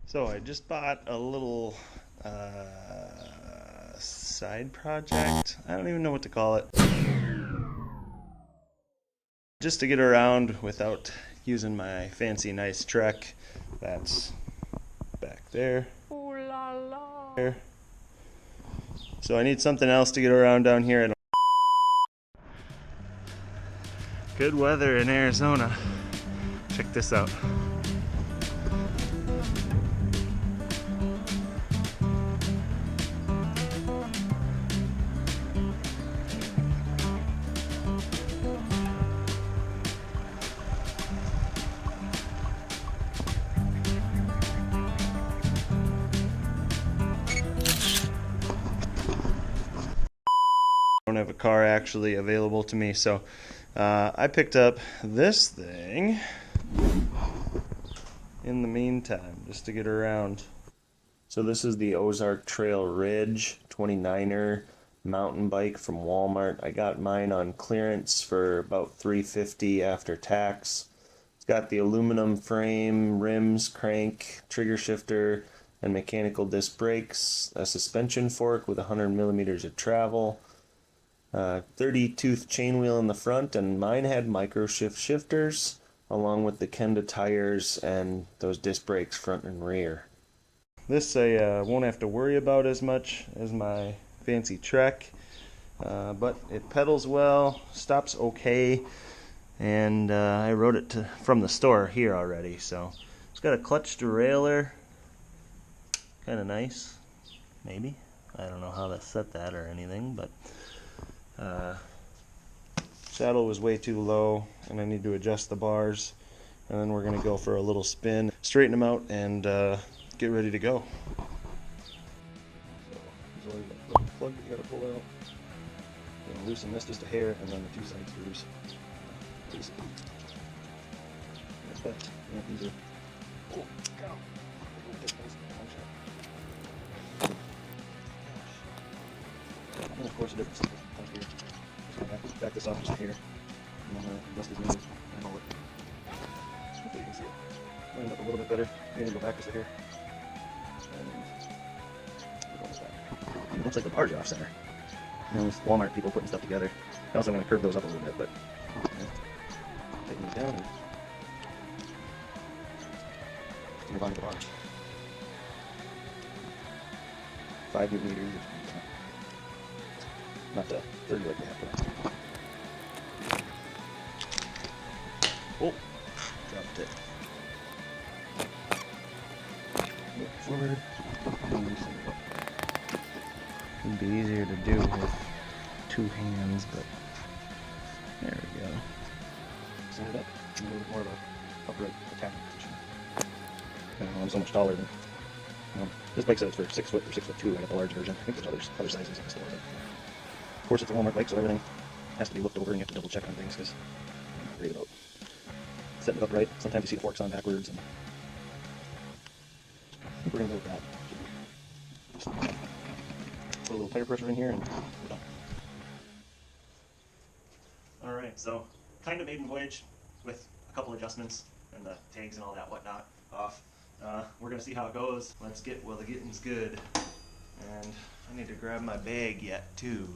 So I just bought a little side project. I don't even know what to call it. Just to get around without using my fancy nice truck. That's back there. Ooh la la. So I need something else to get around down here. Good weather in Arizona. Check this out. I don't have a car actually available to me, so I picked up this thing in the meantime just to get around. So this is the Ozark Trail Ridge 29er mountain bike from Walmart. I got mine on clearance for about $3.50 after tax. It's got the aluminum frame, rims, crank, trigger shifter, and mechanical disc brakes, a suspension fork with 100 millimeters of travel, 30-tooth chain wheel in the front, and mine had micro shift shifters along with the Kenda tires and those disc brakes front and rear. This I won't have to worry about as much as my fancy Trek, but it pedals well, stops okay, and I rode it from the store here already. So it's got a clutch derailleur, kind of nice, maybe. I don't know how to set that or anything, but saddle was way too low and I need to adjust the bars, and then we're going to go for a little spin, straighten them out, and get ready to go. So there's always a plug that you got to pull out. You're going to loosen this just a hair, and then the two side screws. Basically. But yeah, these are. Oh, go. And of course, a different stuff here. Just going to back this off just here, and then adjust his knees and hold it. Hopefully you can see it. Line it up a little bit better. You're going to go back just a hair. It looks like the bars are off center. You know, those Walmart people putting stuff together. Also, I'm going to curve those up a little bit, but taking these down and move on to the bars. 5 Newton meters, not 30 like they have to. Oh, dropped it. Look forward. It'd be easier to do with 2 hands, but there we go. Set it up in a little bit more of a upright attacking position. I'm so much taller than this bike says for 6 foot or 6'2". I got the large version. I think there's other sizes in the store. But of course, it's a Walmart bike, so everything has to be looked over, and you have to double check on things because I'm not great about setting it up right. Sometimes you see the forks on backwards, and I think we're gonna go with that. Put a little tire pressure in here and we're done. Alright, so kind of maiden voyage with a couple adjustments and the tags and all that whatnot off. We're going to see how it goes. Let's get while the getting's good. And I need to grab my bag yet too.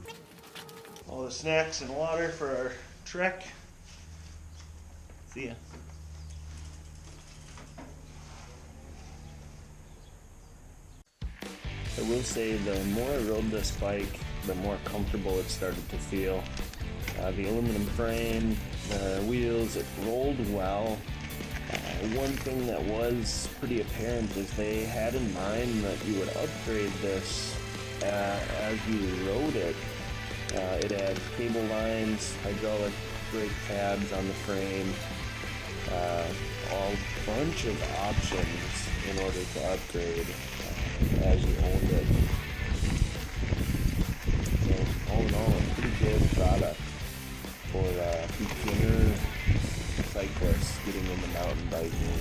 All the snacks and water for our trek. See ya. I will say the more I rode this bike, the more comfortable it started to feel. The aluminum frame, the wheels, it rolled well. One thing that was pretty apparent is they had in mind that you would upgrade this as you rode it. It had cable lines, hydraulic brake tabs on the frame, a bunch of options in order to upgrade as you owned it. So all in all, a pretty good product for beginner cyclists getting into mountain biking.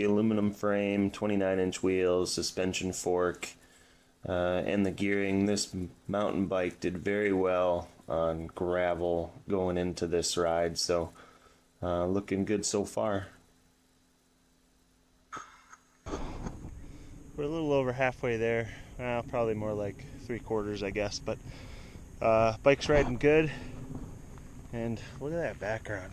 the aluminum frame, 29-inch wheels, suspension fork, and the gearing. This mountain bike did very well on gravel going into this ride, so looking good so far. We're a little over halfway there, probably more like 3/4, I guess, but bike's riding good. And look at that background.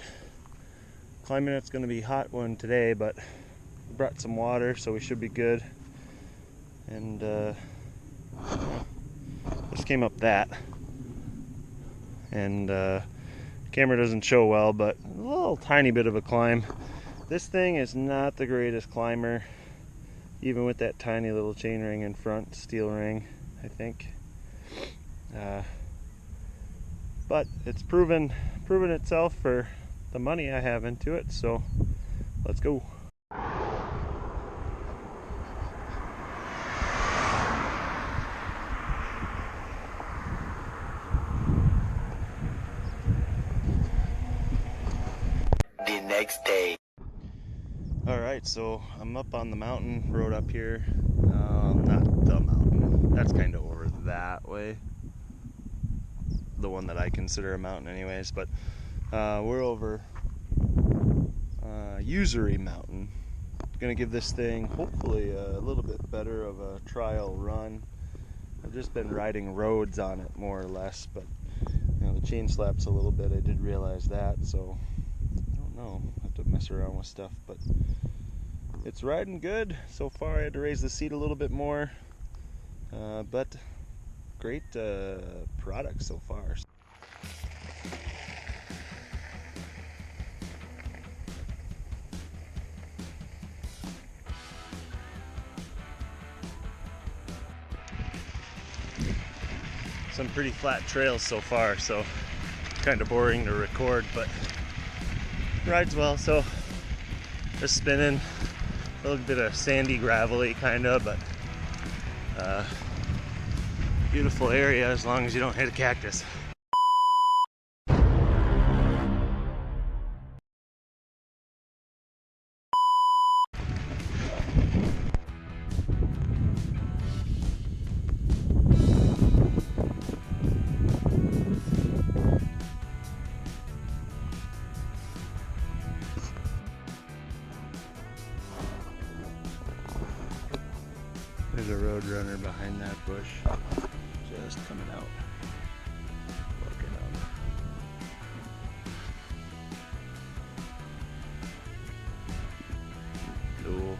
Climbing, it's going to be a hot one today, but we brought some water, so we should be good. And just came up that, and camera doesn't show well, but a little tiny bit of a climb. This thing is not the greatest climber, even with that tiny little chain ring in front, steel ring, I think. But it's proven itself for the money I have into it, so let's go. The next day. Alright, so I'm up on the mountain road up here. Not the mountain, that's kind of over that way. The one that I consider a mountain anyways, but we're over Usury Mountain. Gonna give this thing hopefully a little bit better of a trial run. I've just been riding roads on it more or less, but you know, the chain slaps a little bit. I did realize that, so I don't know, I have to mess around with stuff, but it's riding good so far. I had to raise the seat a little bit more, but great product so far. Some pretty flat trails so far, so kind of boring to record, but rides well. So just spinning, a little bit of sandy, gravelly kind of, but beautiful area as long as you don't hit a cactus. There's a road runner behind that bush, just coming out. Looking up. Cool.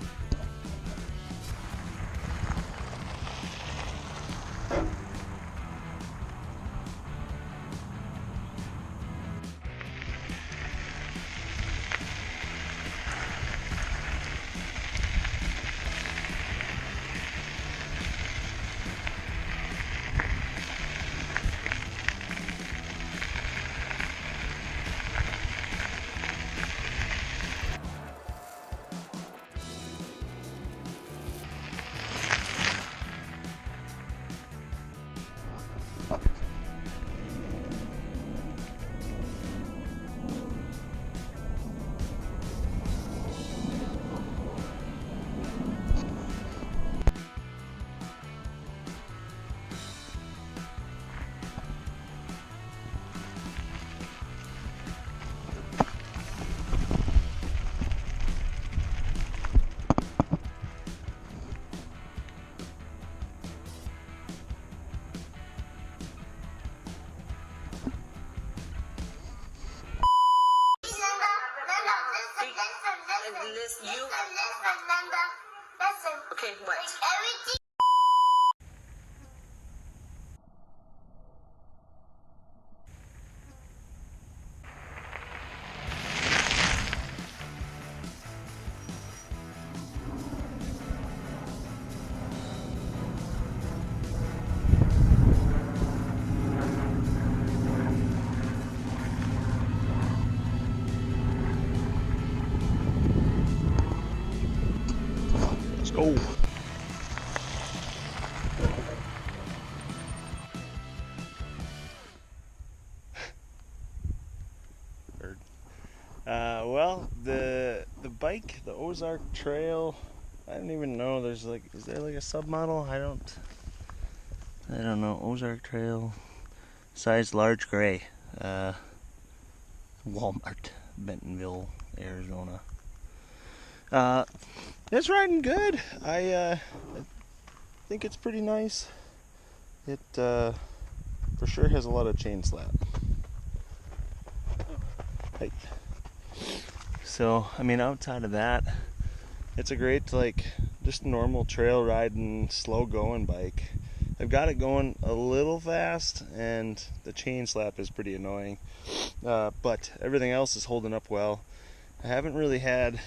Okay, what? Let's go. Well, the bike, the Ozark Trail. I don't even know. There's like, is there like a submodel? I don't know. Ozark Trail, size large gray. Walmart, Bentonville, Arizona. It's riding good. I think it's pretty nice. It for sure has a lot of chain slap. Hey. So, I mean, outside of that, it's a great, like, just normal trail riding, slow going bike. I've got it going a little fast, and the chain slap is pretty annoying. But everything else is holding up well. I haven't really had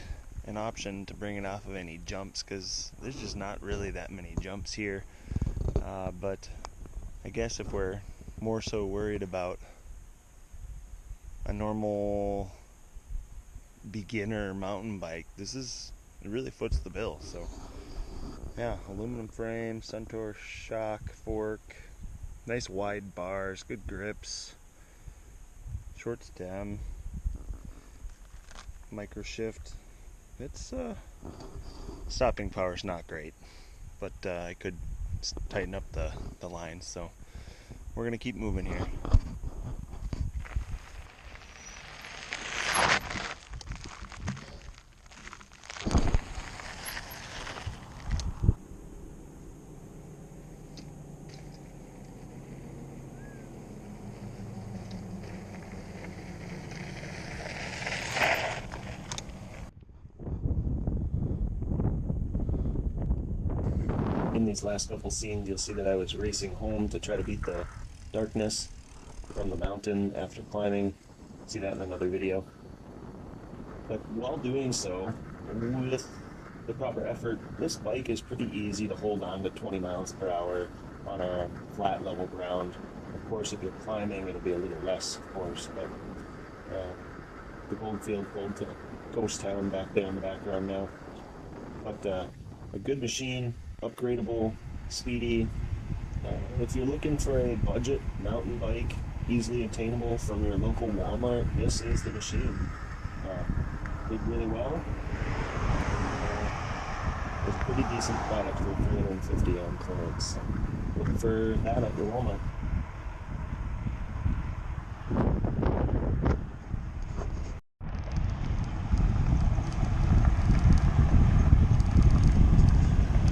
an option to bring it off of any jumps because there's just not really that many jumps here. But I guess if we're more so worried about a normal beginner mountain bike, it really foots the bill. So yeah, aluminum frame, Centaur shock fork, nice wide bars, good grips, short stem, micro shift. It's stopping power's not great, but I could tighten up the lines, so we're gonna keep moving here. In these last couple scenes, you'll see that I was racing home to try to beat the darkness from the mountain after climbing. See that in another video. But while doing so, with the proper effort, this bike is pretty easy to hold on to 20 miles per hour on a flat level ground. Of course, if you're climbing, it'll be a little less, of course, but the Goldfield ghost town back there in the background now. But a good machine, upgradable, speedy. If you're looking for a budget mountain bike, easily attainable from your local Walmart, this is the machine. Did really well. It's a pretty decent product for 350 on clearance. So look for that at your Walmart.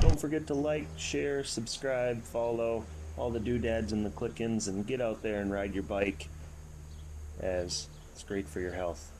Don't forget to like, share, subscribe, follow, all the doodads and the click-ins, and get out there and ride your bike, as it's great for your health.